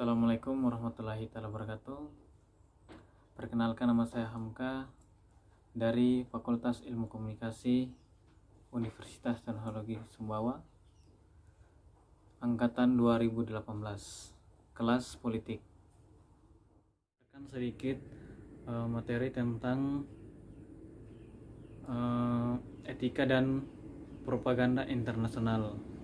Assalamualaikum warahmatullahi wabarakatuh. Perkenalkan, nama saya Hamka dari Fakultas Ilmu Komunikasi Universitas Teknologi Sumbawa, angkatan 2018, kelas politik. Akan sedikit materi tentang etika dan propaganda internasional.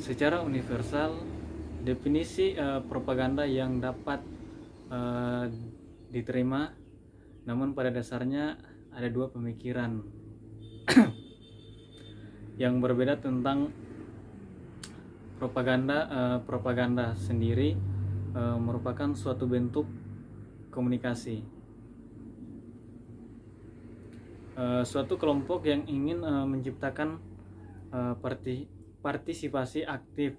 Secara universal, definisi propaganda yang dapat diterima, namun pada dasarnya ada dua pemikiran yang berbeda tentang propaganda. Propaganda sendiri merupakan suatu bentuk komunikasi. Suatu kelompok yang ingin menciptakan partisipasi aktif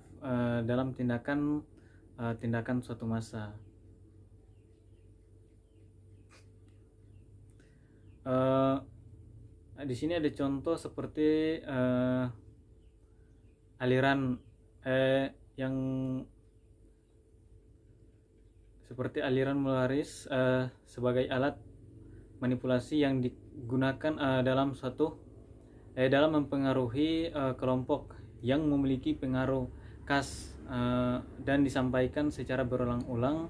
dalam tindakan suatu massa. Di sini ada contoh seperti aliran yang seperti aliran melaris sebagai alat manipulasi yang digunakan dalam mempengaruhi kelompok yang memiliki pengaruh khas dan disampaikan secara berulang-ulang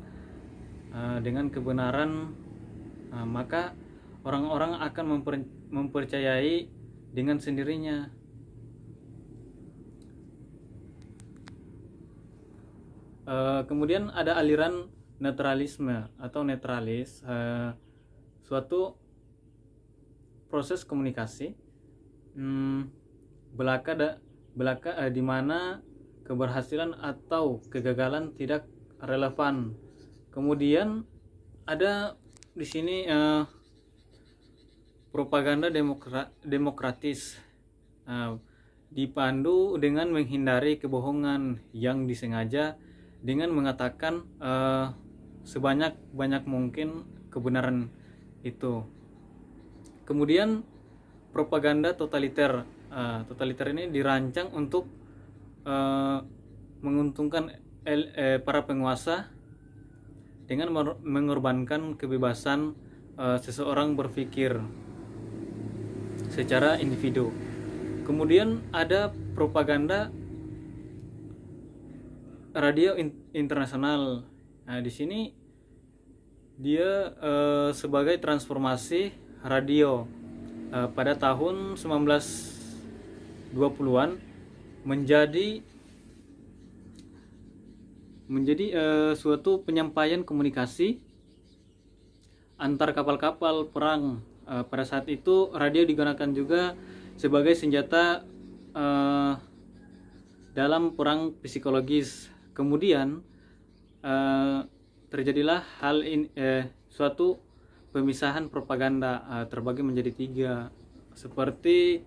dengan kebenaran, maka orang-orang akan mempercayai dengan sendirinya. Kemudian ada aliran netralisme atau netralis, suatu proses komunikasi belaka di mana keberhasilan atau kegagalan tidak relevan. Kemudian ada di sini propaganda demokratis, dipandu dengan menghindari kebohongan yang disengaja dengan mengatakan sebanyak mungkin kebenaran itu. Kemudian propaganda totaliter. Totaliter ini dirancang untuk menguntungkan para penguasa dengan mengorbankan kebebasan seseorang berpikir secara individu. Kemudian ada propaganda radio internasional. Di sini dia sebagai transformasi radio pada tahun 1920-an menjadi suatu penyampaian komunikasi antar kapal-kapal perang. Pada saat itu radio digunakan juga sebagai senjata dalam perang psikologis. Kemudian terjadilah suatu pemisahan propaganda, terbagi menjadi tiga, seperti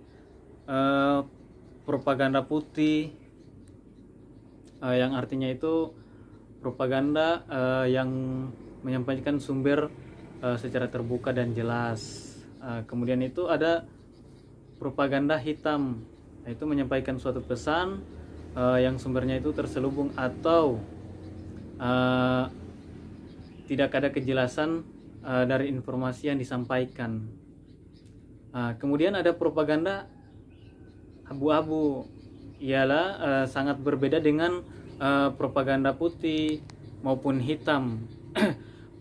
propaganda putih, yang artinya itu propaganda yang menyampaikan sumber secara terbuka dan jelas. Kemudian itu ada propaganda hitam, yaitu menyampaikan suatu pesan yang sumbernya itu terselubung atau tidak ada kejelasan dari informasi yang disampaikan. Kemudian ada propaganda abu-abu, ialah sangat berbeda dengan propaganda putih maupun hitam.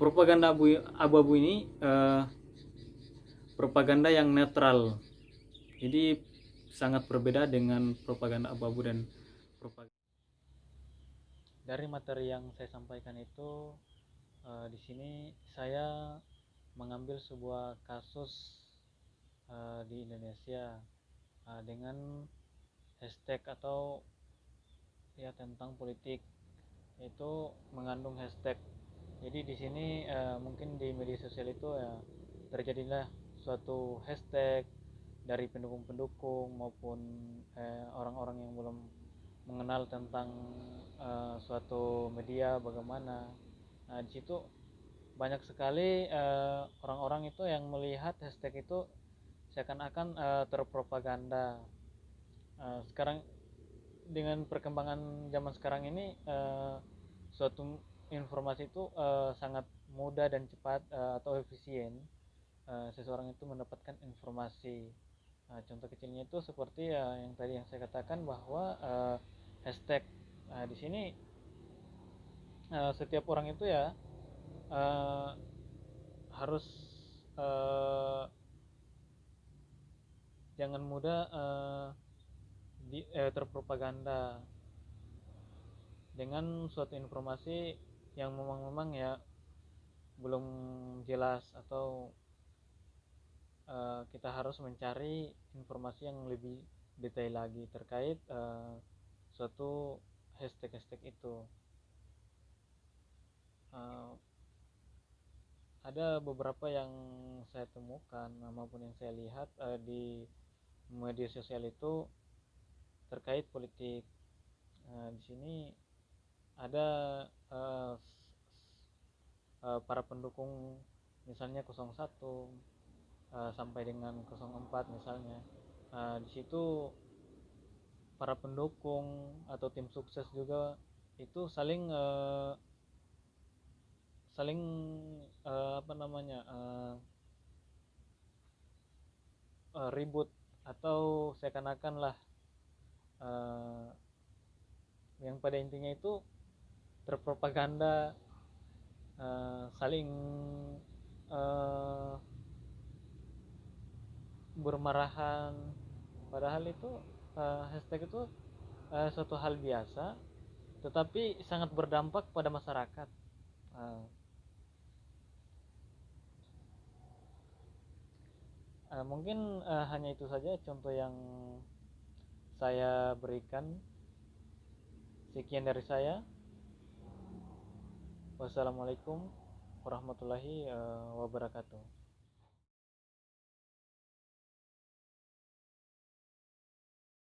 Propaganda abu-abu ini propaganda yang netral, jadi sangat berbeda dengan propaganda abu-abu dan propaganda. Dari materi yang saya sampaikan itu, di sini saya mengambil sebuah kasus di Indonesia dengan hashtag atau ya tentang politik, itu mengandung hashtag. Jadi di sini mungkin di media sosial itu terjadilah suatu hashtag dari pendukung-pendukung maupun orang-orang yang belum mengenal tentang suatu media bagaimana. Nah, di situ banyak sekali orang-orang itu yang melihat hashtag itu seakan-akan terpropaganda. Sekarang dengan perkembangan zaman sekarang ini, suatu informasi itu sangat mudah dan cepat, atau efisien, seseorang itu mendapatkan informasi. Contoh kecilnya itu seperti ya yang tadi yang saya katakan bahwa hashtag. Di sini setiap orang itu ya eh, harus eh, jangan mudah terpropaganda dengan suatu informasi yang memang ya belum jelas, atau kita harus mencari informasi yang lebih detail lagi terkait suatu hashtag-hashtag itu. Uh, ada beberapa yang saya temukan maupun yang saya lihat di media sosial itu terkait politik. Di sini ada uh, para pendukung misalnya 01 sampai dengan 04 misalnya. Di situ para pendukung atau tim sukses juga itu saling saling apa namanya ribut, atau seakan-akan lah uh, yang pada intinya itu terpropaganda, saling uh, bermarahan, padahal itu hashtag itu suatu hal biasa tetapi sangat berdampak pada masyarakat. Uh, Mungkin hanya itu saja contoh yang saya berikan. Sekian dari saya. Wassalamualaikum warahmatullahi wabarakatuh.